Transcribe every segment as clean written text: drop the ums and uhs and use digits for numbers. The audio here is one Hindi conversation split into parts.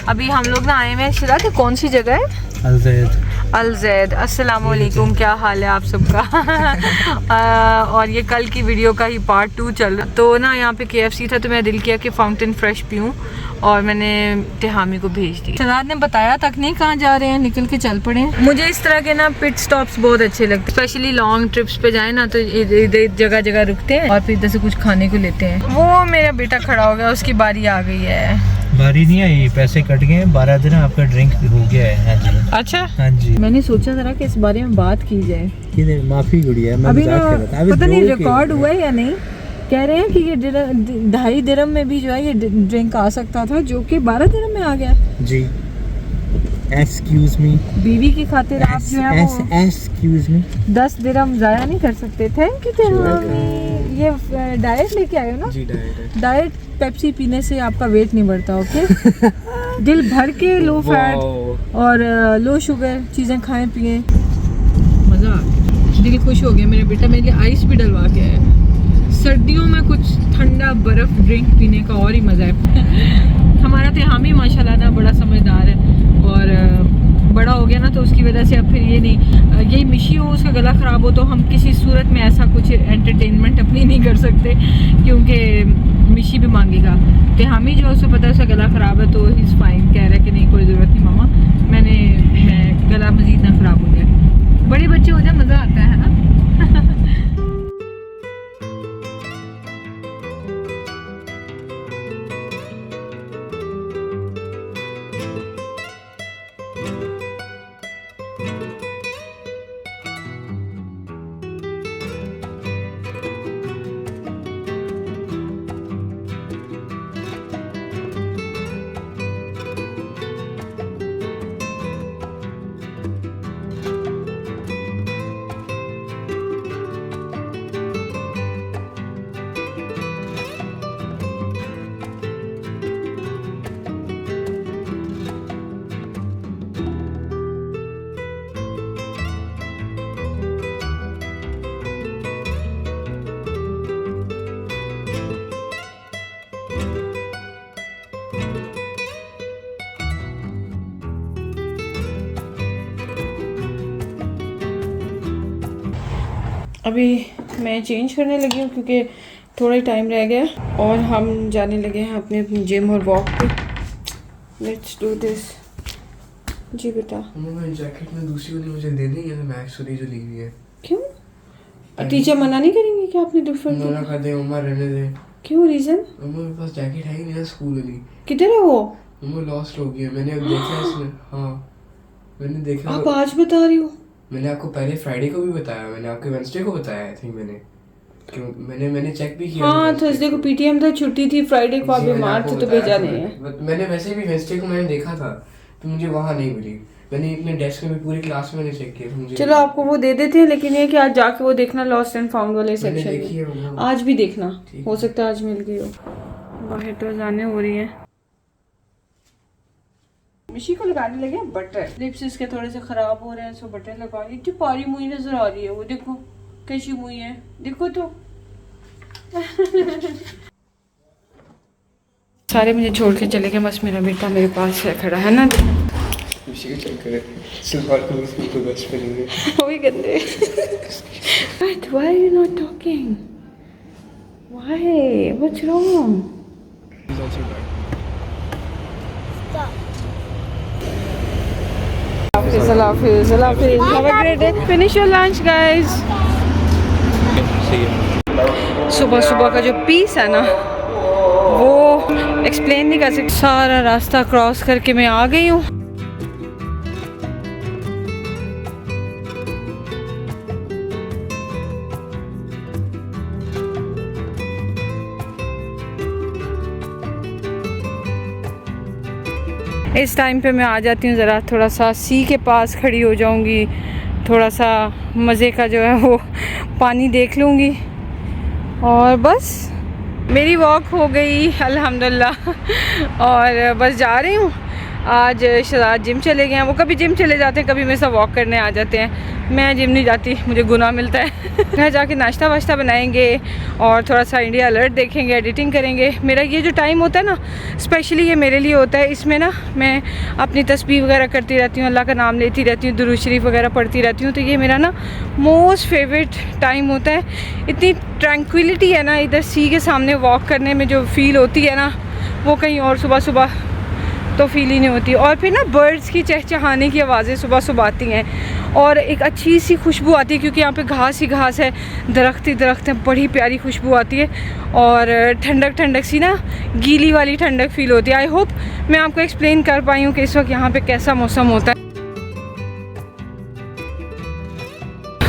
अभी हम लोग ना आए हुए हैं शिरा के, कौन सी जगह है? अलजैद। अस्सलाम वालेकुम, क्या हाल है आप सबका? और ये कल की वीडियो का ही पार्ट 2 चल रहा। तो ना यहाँ पे KFC था तो मेरा दिल किया कि फाउंटेन फ्रेश पीऊँ और मैंने तिहामी को भेज दी। शहजाद ने बताया तक नहीं कहाँ जा रहे हैं, निकल के चल पड़े। मुझे इस तरह के ना पिट स्टॉप्स बहुत अच्छे लगते हैं, स्पेशली लॉन्ग ट्रिप्स पे जाए ना तो इधर जगह जगह रुकते हैं और फिर इधर से कुछ खाने को लेते हैं। वो मेरा बेटा खड़ा हो गया, उसकी बारी आ गई है। बारी नहीं आई, पैसे कट गए, 12 दिन आपका ड्रिंक हो गया है। हाँ जी। अच्छा हाँ जी। मैंने सोचा जरा कि इस बारे में बात की जाए। माफी गुड़िया, मैं अभी ना पता नहीं रिकॉर्ड हुआ है या नहीं, कह रहे हैं कि ये 2.5 दिरहम में भी जो है ये ड्रिंक आ सकता था, जो कि 12 दिरहम में आ गया जी। एक्सक्यूज मी, बीवी की खातिर आप जो है वो एक्सक्यूज मी 10 दिरहम जाया नहीं कर सकते। Thank you. ये डाइट लेके आए हो ना? जी डाइट पेप्सी पीने से आपका वेट नहीं बढ़ता। ओके दिल भर के लो फैट और लो शुगर चीज़ें खाएं पिए। मज़ा आ गया, दिल खुश हो गया। मेरा बेटा मेरे लिए आइस भी डलवा के आया। सर्दियों में कुछ ठंडा बर्फ़ ड्रिंक पीने का और ही मज़ा है। हमारा तिहामी माशाल्लाह ना बड़ा समझदार है और बड़ा हो गया ना तो उसकी वजह से अब फिर ये नहीं, यही मिशी हो उसका गला ख़राब हो तो हम किसी सूरत में ऐसा कुछ एंटरटेनमेंट अपनी नहीं कर सकते क्योंकि मिशी भी मांगेगा। तिहामी जो उसको पता है उसका गला ख़राब है तो इज़ फाइन, कह रहा है कि नहीं कोई ज़रूरत नहीं मामा, मैं गला मज़ीद ना ख़राब हो जाए। बड़े बच्चे हो जाए मज़ा आता है ना। अभी मैं चेंज करने लगी हूँ क्योंकि थोड़ा ही टाइम रह गया और हम जाने लगे हैं अपने जिम और वॉक पे। Let's do this. जी बेटा जैकेट में दूसरी वाली मुझे दे देंगे तो मैक्स वाली जो ली हुई है। क्यों टीचर मना नहीं करेंगे कि आपने डिफरेंट मना कर दे उम्र रहने दे। क्यों रीजन? मेरे पास जैकेट है ही नहीं स्कूल वाली। किधर है वो? लॉस्ट हो गया, मैंने अब देखा इसमें। हाँ मैंने देखा। आप आज बता रही हो? मैंने आपको पहले फ्राइडे को भी बताया, मैंने आपको वेडनेसडे को बताया आई थिंक। मैंने चेक भी किया। हाँ थर्सडे को पीटीएम था, छुट्टी थी, फ्राइडे को आप बीमार थे तो भेजा नहीं है। मैंने वैसे भी वेडनेसडे को मैंने देखा था तो मुझे वहाँ नहीं मिली। मैंने अपने डेस्क में भी पूरी क्लास में चेक किया तो मुझे। चलो आपको वो दे देते हैं, लेकिन ये कि आज जाके वो देखना लॉस्ट एंड फाउंड वाले सेक्शन में। आज भी देखना, हो सकता है आज मिल गई हो। बाहर तो जाने हो रही है। मिशी को लगाने लगे बटर। लिप्स इसके थोड़े से खराब हो रहे हैं सो बटर लगा रही। इतनी पारी मुई नजर आ रही है, वो देखो कैसी मुई है, देखो तो। सारे मुझे छोड़ के चले गए, बस मेरा बेटा मेरे पास है खड़ा है ना। वही गंदे। But why are you not talking? Why? What's wrong? Allah Hafiz. Have a great day. Finish your lunch, guys. सुबह सुबह का जो पीस है ना वो एक्सप्लेन नहीं कर सकती। सारा रास्ता क्रॉस करके मैं आ गई हूँ। इस टाइम पे मैं आ जाती हूँ, ज़रा थोड़ा सा सी के पास खड़ी हो जाऊँगी, थोड़ा सा मज़े का जो है वो पानी देख लूँगी और बस मेरी वॉक हो गई अल्हम्दुलिल्लाह। और बस जा रही हूँ। आज शहजाद जिम चले गए हैं, वो कभी जिम चले जाते हैं कभी मेरे साथ वॉक करने आ जाते हैं। मैं जिम नहीं जाती, मुझे गुनाह मिलता है। घर जाके नाश्ता वाश्ता बनाएंगे और थोड़ा सा इंडिया अलर्ट देखेंगे, एडिटिंग करेंगे। मेरा ये जो टाइम होता है ना, स्पेशली ये मेरे लिए होता है। इसमें ना मैं अपनी तस्बीह वगैरह करती रहती हूँ, अल्लाह का नाम लेती रहती हूँ, दुरूद शरीफ वगैरह पढ़ती रहती हूँ। तो ये मेरा ना मोस्ट फेवरेट टाइम होता है। इतनी ट्रैंक्विलिटी है ना इधर सी के सामने वॉक करने में, जो फील होती है ना वो कहीं और सुबह सुबह तो फील ही नहीं होती। और फिर ना बर्ड्स की चहचहाने की आवाज़ें सुबह सुबह आती हैं और एक अच्छी सी खुशबू आती है, क्योंकि यहाँ पे घास ही घास है, दरख्त ही दरख्त है, बड़ी प्यारी खुशबू आती है और ठंडक ठंडक सी ना, गीली वाली ठंडक फील होती है। आई होप मैं आपको एक्सप्लेन कर पाई हूँ कि इस वक्त यहाँ पे कैसा मौसम होता है।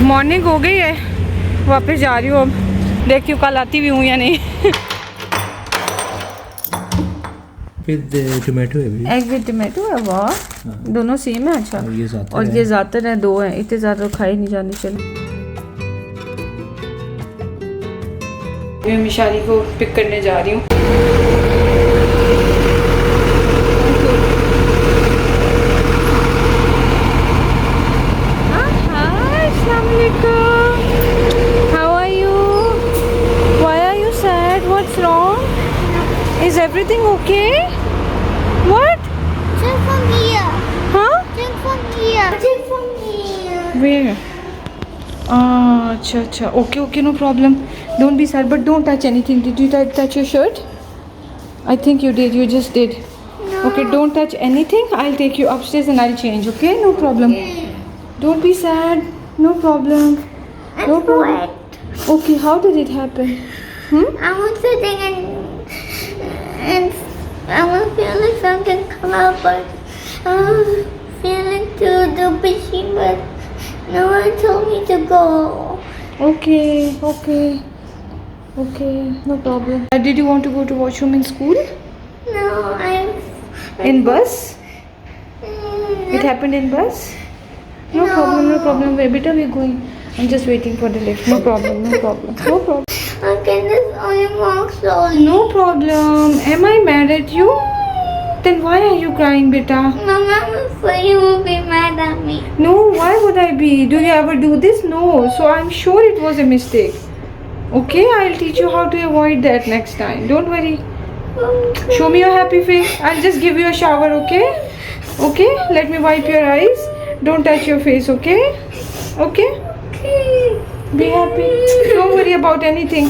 मॉर्निंग हो गई है, वापस जा रही हूँ। अब देखती हूँ कल आती भी हूँ या नहीं। विद टोमेटो है भी। एग विद टोमेटो है, वाह दोनों सेम है। अच्छा, और ये ज़्यादातर है, 2 हैं, इतने ज़्यादा खाए नहीं जाने। चलो मैं मिशाली को पिक करने जा रही हूँ। अस्सलाम वालेकुम, how are you, why are you sad, what's wrong, is everything okay? What? Check from here. Huh? Check from here. Check from here. Where? अच्छा, okay, no problem. Don't be sad, but don't touch anything. Did you touch your shirt? I think you did. You just did. No. Okay, don't touch anything. I'll take you upstairs and I'll change. Okay, no problem. Don't be sad. No problem. No It's problem. wet. Okay, how did it happen? I was sitting and I was feeling something come out, but I was feeling to the bushy, but no one told me to go. Okay, no problem. Did you want to go to washroom in school? No, In bus? It happened in bus? No problem. Beta, we're going. I'm just waiting for the lift. No problem. I can just only walk slowly. No problem. Am I mad at you? Then why are you crying, beta? Mama, afraid you will be mad at me. No, why would I be? Do you ever do this? No. So I'm sure it was a mistake. Okay, I'll teach you how to avoid that next time. Don't worry. Show me your happy face. I'll just give you a shower, okay? Okay, let me wipe your eyes. Don't touch your face, okay? Okay? Be happy. Don't worry about anything.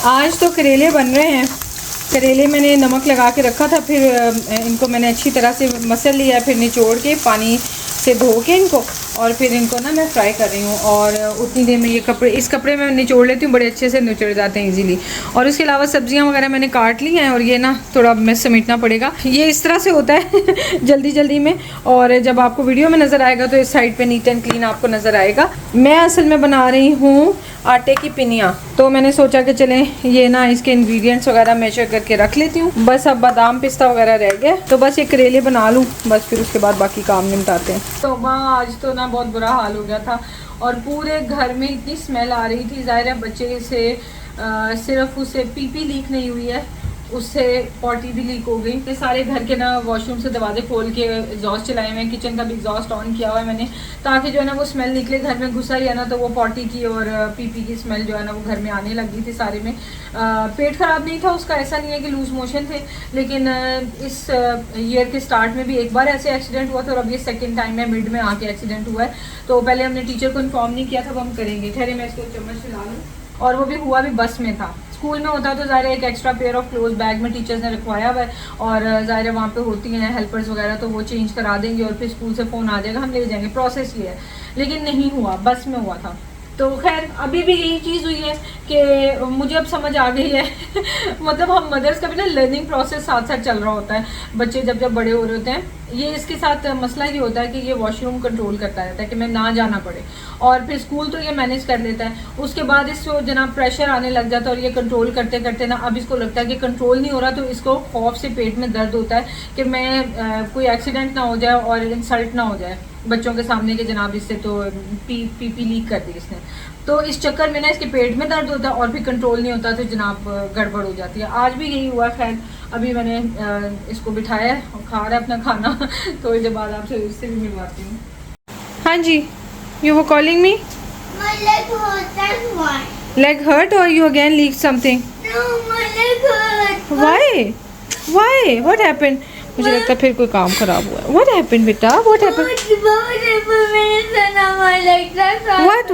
आज तो करेले बन रहे हैं। करेले मैंने नमक लगा के रखा था, फिर इनको मैंने अच्छी तरह से मसल लिया, फिर निचोड़ के पानी से धो के इनको, और फिर इनको ना मैं फ्राई कर रही हूँ। और उतनी देर में इस कपड़े में निचोड़ लेती हूँ, बड़े अच्छे से निचोड़ जाते हैं इजीली। और उसके अलावा सब्जियाँ वगैरह मैंने काट ली हैं, और ये ना थोड़ा मैं समेटना पड़ेगा। ये इस तरह से होता है जल्दी में, और जब आपको वीडियो में नज़र आएगा तो इस साइड पे नीट एंड क्लीन आपको नज़र आएगा। मैं असल में बना रही हूँ आटे की पिनियाँ, तो मैंने सोचा कि चलें ये ना इसके इंग्रेडिएंट्स वगैरह मेजर करके रख लेती हूँ। बस अब बादाम पिस्ता वगैरह रह गया, तो बस ये करेले बना लूँ, बस फिर उसके बाद बाकी काम निपटाते हैं। तो वहाँ आज तो ना बहुत बुरा हाल हो गया था, और पूरे घर में इतनी स्मेल आ रही थी। ज़ाहिर है बच्चे से सिर्फ उसे पीपी लीक नहीं हुई है, उससे पॉटी भी लीक हो गई। ये सारे घर के ना वॉशरूम से दरवाजे खोल के एग्जॉस्ट चलाए हुए हैं, किचन का भी एग्जॉस्ट ऑन किया हुआ है मैंने, ताकि जो है ना वो स्मेल निकले। घर में घुसा ही है ना, तो वो पॉटी की और पीपी की स्मेल जो है ना वो घर में आने लगी थी सारे में। पेट ख़राब नहीं था उसका, ऐसा नहीं है कि लूज मोशन थे, लेकिन इस ईयर के स्टार्ट में भी एक बार ऐसे एक्सीडेंट हुआ था, और अब ये सेकेंड टाइम है, मिड में आके एक्सीडेंट हुआ है। तो पहले हमने टीचर को इन्फॉर्म नहीं किया था, अब हम करेंगे। ठहरे मैं इसको चम्मच खिला लूँ। और वो भी हुआ भी बस में था। स्कूल में होता तो ज़ाहिर एक extra pair of cloth bag में टीचर्स ने रखवाया हुआ है, और ज़ाहिर वहाँ पे होती हैं हेल्पर्स वगैरह, तो वो चेंज करा देंगे और फिर स्कूल से फ़ोन आ जाएगा, हम ले जाएंगे। प्रोसेस ये है, लेकिन नहीं हुआ, बस में हुआ था। तो खैर अभी भी यही चीज़ हुई है कि मुझे अब समझ आ गई है मतलब हम मदर्स का भी ना लर्निंग प्रोसेस साथ साथ चल रहा होता है। बच्चे जब बड़े हो रहे होते हैं, ये इसके साथ मसला ये होता है कि ये वॉशरूम कंट्रोल करता रहता है कि मैं ना जाना पड़े, और फिर स्कूल तो ये मैनेज कर लेता है। उसके बाद इसको जनाब प्रेशर आने लग जाता है, और ये कंट्रोल करते करते ना अब इसको लगता है कि कंट्रोल नहीं हो रहा, तो इसको खौफ से पेट में दर्द होता है कि मैं कोई एक्सीडेंट ना हो जाए और इंसल्ट ना हो जाए बच्चों के सामने के जनाब इससे तो पीपी लीक कर दी इसने। तो इस चक्कर में ना इसके पेट में दर्द होता है और फिर कंट्रोल नहीं होता, तो जनाब गड़बड़ हो जाती है। आज भी यही हुआ। खैर अभी मैंने इसको बिठाया है और खा रहा है अपना खाना। थोड़ी देर बाद आपसे उससे भी मिलवाती हूँ। हाँ जी, you were calling me? My leg hurts, that's why. Leg hurt or you again leaked something? No, my leg hurts. Why? Why? What happened? मुझे लगता है फिर कोई काम खराब हुआ है। What happened बेटा? What happened? Baba didn't put medicine on my leg, that's why. What?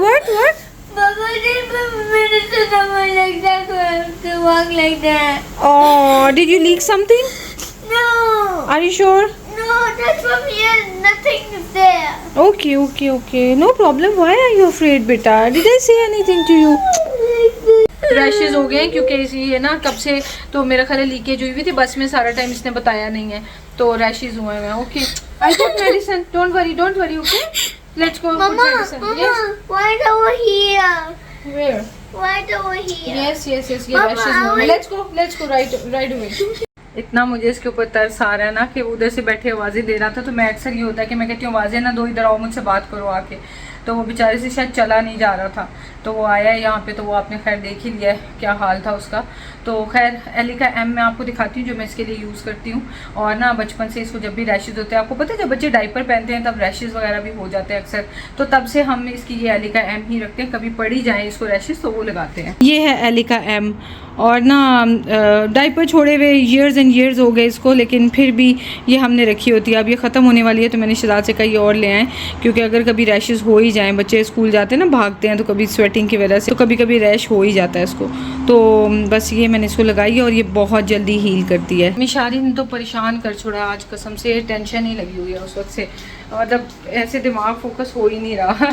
Baba didn't put medicine on my leg, that's why I have to walk like that. Oh, did you leak something? No. Are you sure? No, that's from here, nothing is there. Okay. No problem. Why are you afraid बेटा? Did I say anything to you? Rashes हो गए क्योंकि ये ना कब से तो मेरा ख्याल लीकेज हुई हुई थी, बस में सारा टाइम इसने बताया नहीं है तो रैशेज हुए हैं। Okay, I take medicine, don't worry, okay, let's go. Mama, why is over here? Where? Why is over here? Yes ये Mama, रैशेज हुए हैं। Let's go right away. इतना मुझे इसके ऊपर तरस आ रहा है ना कि उधर से बैठे आवाज़ें दे रहा था, तो मैं अक्सर ये होता है कि मैं कहती हूँ आवाज़ें ना दो, इधर आओ मुझसे बात करो आके। तो वो बेचारे से शायद चला नहीं जा रहा था, तो वो आया है यहाँ पे, तो वो आपने खैर देख ही लिया है क्या हाल था उसका। तो खैर एलिका एम मैं आपको दिखाती हूँ जो मैं इसके लिए यूज़ करती हूँ। और ना बचपन से इसको जब भी रैशेज़ होते हैं, आपको पता है जब बच्चे डाइपर पहनते हैं तब रैशेज़ वगैरह भी हो जाते हैं अक्सर, तो तब से हम इसकी ये एलिका एम ही रखते हैं, कभी पड़ी जाए इसको रैशेज़ तो वो लगाते हैं। ये है एलिका एम, और ना डाइपर छोड़े हुए ईयर्स एंड ईयर्स हो गए इसको, लेकिन फिर भी ये हमने रखी होती है। अब ये ख़त्म होने वाली है तो मैंने शहजाद से कहा ये और ले आएँ, क्योंकि अगर कभी रैशेज़ हो ही जाएँ, बच्चे स्कूल जाते हैं ना भागते हैं, तो कभी स्वेटिंग की वजह से तो कभी कभी रैश हो ही जाता है इसको, तो बस ये मैंने इसको लगाई है और ये बहुत जल्दी हील करती है। मिशारी ने तो परेशान कर छोड़ा आज, कसम से टेंशन ही लगी हुई है उस वक्त से, मतलब ऐसे दिमाग फोकस हो ही नहीं रहा।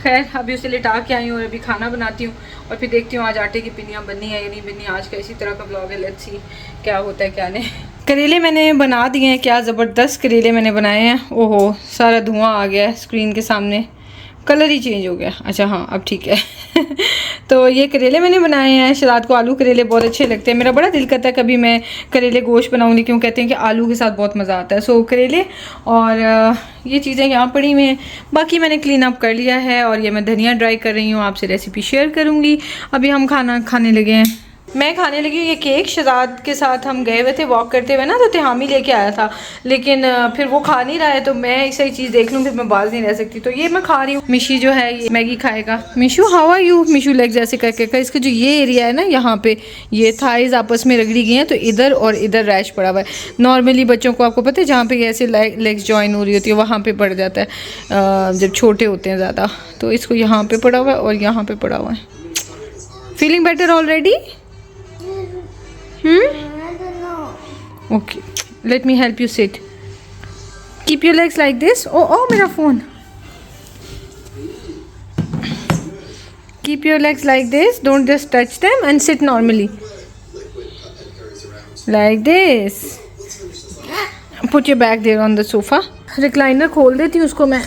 खैर अभी उसे लिटा के आई हूँ और अभी खाना बनाती हूँ और फिर देखती हूँ आज आटे की पिनियाँ बननी है या नहीं बननी। आज का इसी तरह का ब्लॉग है, लेट्स सी क्या होता है क्या नहीं। करेले मैंने बना दिए हैं, क्या ज़बरदस्त करेले मैंने बनाए हैं। ओहो सारा धुआं आ गया है स्क्रीन के सामने, कलर ही चेंज हो गया। अच्छा हाँ अब ठीक है। तो ये करेले मैंने बनाए हैं, शहजाद को आलू करेले बहुत अच्छे लगते हैं। मेरा बड़ा दिल करता है कभी मैं करेले गोश्त बनाऊंगी, क्यों कहते हैं कि आलू के साथ बहुत मज़ा आता है। सो करेले और ये चीज़ें यहाँ पड़ी हुई हैं, बाकी मैंने क्लीन अप कर लिया है और ये मैं धनिया ड्राई कर रही हूँ, आपसे रेसिपी शेयर करूँगी। अभी हम खाना खाने लगे हैं, मैं खाने लगी हूँ ये केक। शहजाद के साथ हम गए हुए थे वॉक करते हुए ना, तो तिहामी लेके आया था, लेकिन फिर वो खा नहीं रहा है, तो मैं ऐसी चीज़ देख लूँ फिर मैं बाज नहीं रह सकती, तो ये मैं खा रही हूँ। मिशी जो है ये मैगी खाएगा। Mishu how are you? Mishu legs ऐसे करके का, इसका जो ये एरिया है ना यहाँ पे ये थाइज आपस में रगड़ी गई हैं, तो इधर और इधर रैश पड़ा हुआ है। नॉर्मली बच्चों को आपको पता है जहाँ पे ऐसे लेग्स जॉइन हो रही होती है वहाँ पर पड़ जाता है जब छोटे होते हैं ज़्यादा, तो इसको यहाँ पर पड़ा हुआ है और यहाँ पर पड़ा हुआ है। Feeling better already? I don't know. Okay, let me help you sit. Keep your legs like this. Oh, मेरा phone. Keep your legs like this. Don't just touch them and sit normally. Like this. Put your back there on the sofa. Recliner खोल देती हूँ उसको मैं.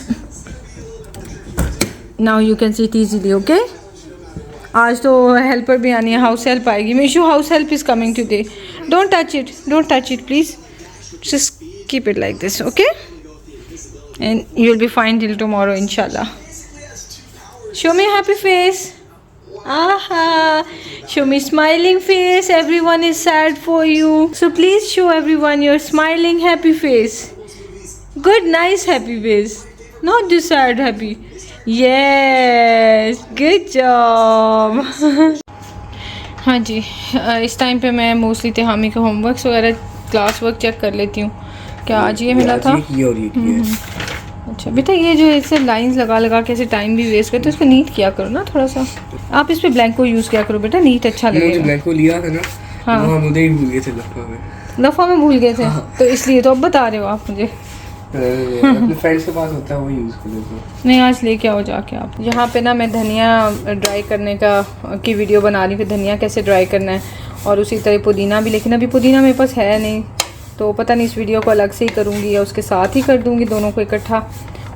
Now you can sit easily, okay? आज तो हेल्पर भी आनी है, हाउस हेल्प आएगी। Mishu house help is coming today. Don't touch it please, just keep it like this, okay, and you will be fine till tomorrow इंशाल्लाह। Show me happy face, aha, show me smiling face, everyone is sad for you, so please show everyone your smiling happy face, good nice happy face, not this sad happy. Yes, good job. हाँ जी, इस टाइम पे मैं मोस्टली तिहामी के होमवर्क्स वगैरह क्लास वर्क चेक कर लेती हूँ। क्या आज ये मिला था? अच्छा बेटा, ये जो ऐसे लाइंस लगा लगा के ऐसे टाइम भी वेस्ट करते, उसको नीट किया करो ना थोड़ा सा। आप इस पे ब्लैंको यूज़ किया करो बेटा, नीट अच्छा लगेगा। ब्लैंको लिया था ना, हाँ हम उधर ही भूल गए थे, लफा में भूल गए थे, तो इसलिए तो अब बता रहे हो आप मुझे। अपने फ्रेंड्स के पास होता है वो यूज़ कर लेते हैं। नहीं आज लेके आओ जाके आप। यहाँ पे ना मैं धनिया ड्राई करने की वीडियो बना रही हूँ कि धनिया कैसे ड्राई करना है, और उसी तरह पुदीना भी, लेकिन अभी पुदीना मेरे पास है नहीं, तो पता नहीं इस वीडियो को अलग से ही करूँगी या उसके साथ ही कर दूँगी दोनों को इकट्ठा।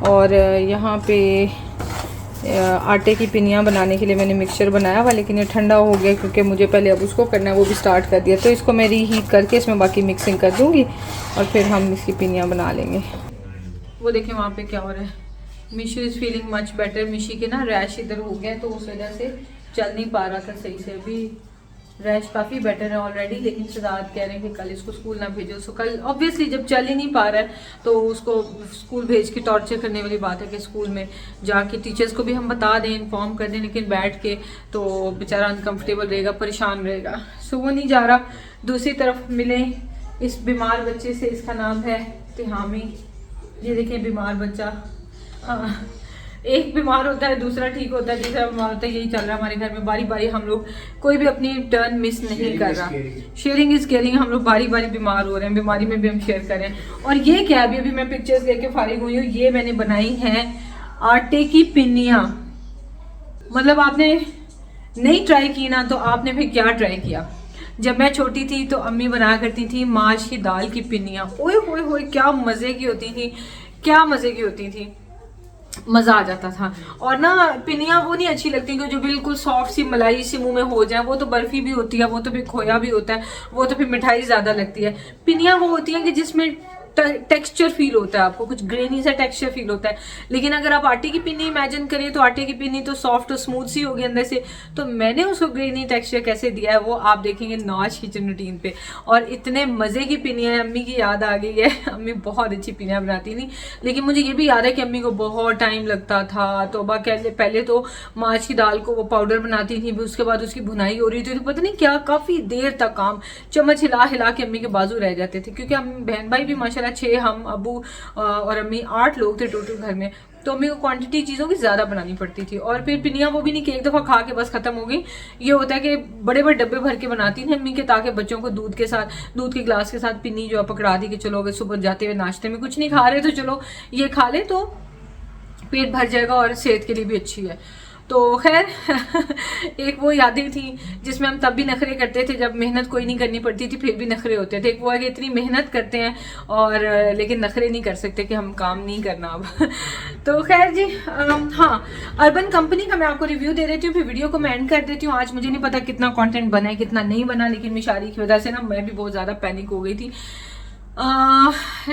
और यहाँ पे आटे की पिनियाँ बनाने के लिए मैंने मिक्सचर बनाया हुआ, लेकिन ये ठंडा हो गया क्योंकि मुझे पहले अब उसको करना है, वो भी स्टार्ट कर दिया, तो इसको मैं रीहीट करके इसमें बाकी मिक्सिंग कर दूँगी और फिर हम इसकी पिनियाँ बना लेंगे। वो देखें वहाँ पे क्या हो रहा है। Mishu is feeling much better. मिशी के ना रैश इधर हो गया तो उस वजह से चल नहीं पा रहा था सही से। अभी रैश काफ़ी बेटर है ऑलरेडी, लेकिन शहजाद कह रहे हैं कि कल इसको स्कूल ना भेजो। सो कल ऑब्वियसली जब चल ही नहीं पा रहा है तो उसको स्कूल भेज के टॉर्चर करने वाली बात है कि स्कूल में जाके टीचर्स को भी हम बता दें, इन्फॉर्म कर दें, लेकिन बैठ के तो बेचारा अनकम्फर्टेबल रहेगा, परेशान रहेगा। सो वो नहीं जा रहा। दूसरी तरफ मिले इस बीमार बच्चे से, इसका नाम है तिहामी। ये देखें बीमार बच्चा, एक बीमार होता है दूसरा ठीक होता है, तीसरा बीमार होता है, यही चल रहा है हमारे घर में। बारी बारी हम लोग कोई भी अपनी टर्न मिस नहीं कर रहा। शेयरिंग इज केयरिंग, हम लोग बारी बारी बीमार हो रहे हैं, बीमारी में भी हम शेयर करें। और ये क्या है, अभी मैं पिक्चर्स लेके फारिग हुई हूँ, ये मैंने बनाई है आटे की पिन्नियाँ। मतलब आपने नहीं ट्राई की ना तो आपने फिर क्या ट्राई किया। जब मैं छोटी थी तो अम्मी बनाया करती थी माश की दाल की पिन्नियाँ, ओए होए होए क्या मज़े की होती थी, क्या मज़े की होती थी, मज़ा आ जाता था। और ना पिनिया वो नहीं अच्छी लगती कि जो बिल्कुल सॉफ्ट सी मलाई सी मुंह में हो जाए, वो तो बर्फी भी होती है, वो तो फिर खोया भी होता है, वो तो फिर मिठाई ज़्यादा लगती है। पिनिया वो होती है कि जिसमें टेक्सचर फील होता है, आपको कुछ ग्रेनी सा टेक्सचर फील होता है। लेकिन अगर आप आटे की पिन्नी इमेजिन करिए तो आटे की पिन्नी तो सॉफ्ट और स्मूथ सी होगी अंदर से, तो मैंने उसको ग्रेनी टेक्सचर कैसे दिया है वो आप देखेंगे नॉज किचन रूटीन पे। और इतने मज़े की पिन्नियाँ हैं, अम्मी की याद आ गई है। अम्मी बहुत अच्छी पिन्नियाँ बनाती थी, लेकिन मुझे ये भी याद है कि अम्मी को बहुत टाइम लगता था। तौबा कह, पहले तो माछ की दाल को वो पाउडर बनाती थी, उसके बाद उसकी भुनाई हो रही थी, तो पता नहीं क्या काफ़ी देर तक काम चम्मच हिला हिला के अम्मी के बाजू रह जाते थे। क्योंकि हम बहन भाई भी माशाल्लाह 6, हम अबू और अम्मी 8 लोग थे टोटल घर में, तो अम्मी को क्वांटिटी चीज़ों की ज़्यादा बनानी पड़ती थी। और फिर पिनिया वो भी नहीं कि एक दफ़ा खा के बस ख़त्म हो गई, ये होता है कि बड़े बड़े डब्बे भर के बनाती थी अम्मी के, ताकि बच्चों को दूध के गिलास के साथ पिन्नी जो है पकड़ा दी कि चलो अगर सुबह जाते हुए नाश्ते में कुछ नहीं खा रहे तो चलो ये खा ले तो पेट भर जाएगा और सेहत के लिए भी अच्छी है। तो खैर एक वो यादें थी जिसमें हम तब भी नखरे करते थे, जब मेहनत कोई नहीं करनी पड़ती थी फिर भी नखरे होते थे। एक वो है कि इतनी मेहनत करते हैं और लेकिन नखरे नहीं कर सकते कि हम काम नहीं करना अब। तो खैर जी, हाँ, अर्बन कंपनी का मैं आपको रिव्यू दे देती हूँ, फिर वीडियो को मैं एंड कर देती हूँ। आज मुझे नहीं पता कितना कंटेंट बना है कितना नहीं बना, लेकिन मिशारी की वजह से ना मैं भी बहुत ज़्यादा पैनिक हो गई थी।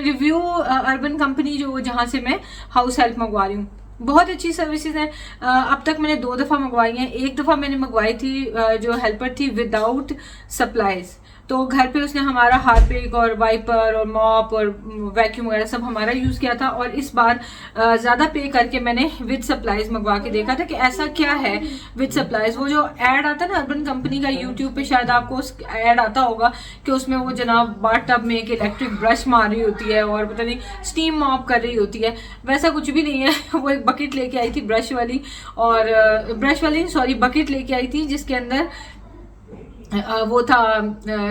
रिव्यू अर्बन कंपनी जो जहाँ से मैं हाउस हेल्प मंगवा रही हूँ, बहुत अच्छी सर्विसेज हैं। अब तक मैंने 2 दफ़ा मंगवाई हैं। एक दफ़ा मैंने मंगवाई थी जो हेल्पर थी विदाउट सप्लाईज, तो घर पे उसने हमारा हार्पिक और वाइपर और मॉप और वैक्यूम वगैरह सब हमारा यूज़ किया था। और इस बार ज़्यादा पे करके मैंने विद सप्लाईज मंगवा के देखा था कि ऐसा क्या है विद सप्लाईज। वो जो ऐड आता है ना अर्बन कंपनी का यूट्यूब पे, शायद आपको ऐड आता होगा कि उसमें वो जनाब बाथ टब में एक इलेक्ट्रिक ब्रश मार रही होती है और पता नहीं स्टीम मॉप कर रही होती है, वैसा कुछ भी नहीं है। वो एक बकेट लेके आई थी ब्रश वाली, और बकेट लेके आई थी जिसके अंदर वो था,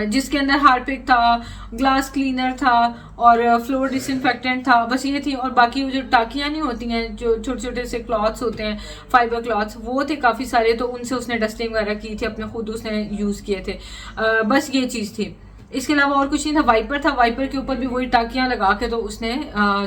जिसके अंदर हार्पिक था, ग्लास क्लीनर था और फ्लोर डिसइंफेक्टेंट था, बस ये थी। और बाकी वो जो टाकियाँ नहीं होती हैं, जो छोटे छोटे से क्लॉथ्स होते हैं, फाइबर क्लॉथ्स, वो थे काफ़ी सारे, तो उनसे उसने डस्टिंग वगैरह की थी, अपने खुद उसने यूज़ किए थे। बस ये चीज़ थी, इसके अलावा और कुछ नहीं था। वाइपर था, वाइपर के ऊपर भी वही टाकियाँ लगा के तो उसने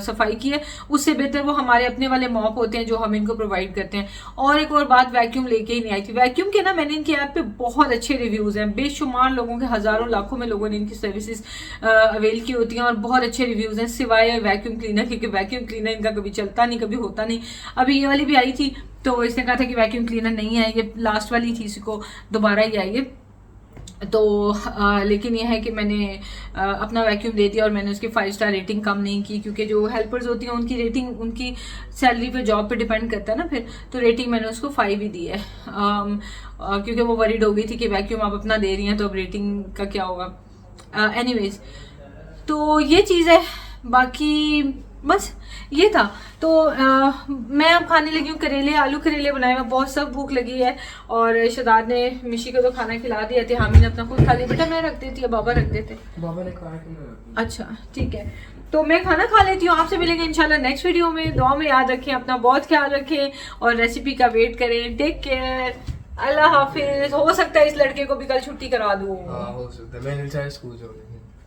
सफाई की है। उससे बेहतर वो हमारे अपने वाले मॉप होते हैं जो हम इनको प्रोवाइड करते हैं। और एक और बात, वैक्यूम लेके ही नहीं आई थी। वैक्यूम के ना मैंने इनकी ऐप पे बहुत अच्छे रिव्यूज़ हैं, बेशुमार लोगों के, हज़ारों लाखों में लोगों ने इनकी सर्विसेज अवेल की होती हैं और बहुत अच्छे रिव्यूज़ हैं, सिवाय वैक्यूम क्लीनर, क्योंकि वैक्यूम क्लीनर इनका कभी चलता नहीं, कभी होता नहीं। अभी ये वाली भी आई थी तो इसने कहा था कि वैक्यूम क्लीनर नहीं है, ये लास्ट वाली थी, इसको दोबारा ही आई है। तो लेकिन यह है कि मैंने अपना वैक्यूम दे दिया और मैंने उसकी 5 स्टार रेटिंग कम नहीं की, क्योंकि जो हेल्पर्स होती हैं उनकी रेटिंग उनकी सैलरी पे, जॉब पे डिपेंड करता है ना फिर, तो रेटिंग मैंने उसको 5 ही दी है। क्योंकि वो वरीड हो गई थी कि वैक्यूम आप अपना दे रही हैं तो अब रेटिंग का क्या होगा। एनीवेज, तो ये चीज़ है, बाकी बस ये था। तो मैं अब खाने लगी हूँ करेले, आलू करेले बनाए हुए, बहुत सब भूख लगी है। और शहजाद ने मिशी को तो खाना खिला दिया थे, हामी ने अपना खुद खा लिया। बेटा मैं रख देती है, बाबा रख देते, बाबा ने कहा कि मैं। अच्छा ठीक है, तो मैं खाना खा लेती हूँ। आपसे मिलेंगे इंशाल्लाह नेक्स्ट वीडियो में। दुआ में याद रखें, अपना बहुत ख्याल रखें और रेसिपी का वेट करें। टेक केयर, अल्लाह हाफिज। हो सकता है इस लड़के को भी कल छुट्टी करा दूँ। हाँ हो सकता है, मैंने चाहे स्कूल जाऊँ।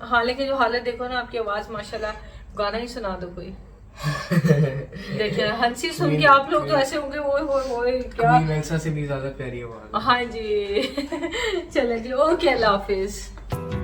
हाँ लेकिन जो हालत देखो ना, आपकी आवाज़ माशाल्लाह, गाना ही सुना दो कोई। देखिए हंसी सुन के आप लोग तो ऐसे होंगे, वो क्या मेल्सा से भी ज्यादा प्यारी आवाज। हाँ जी। चले जी, ओके, अल्लाह हाफिज।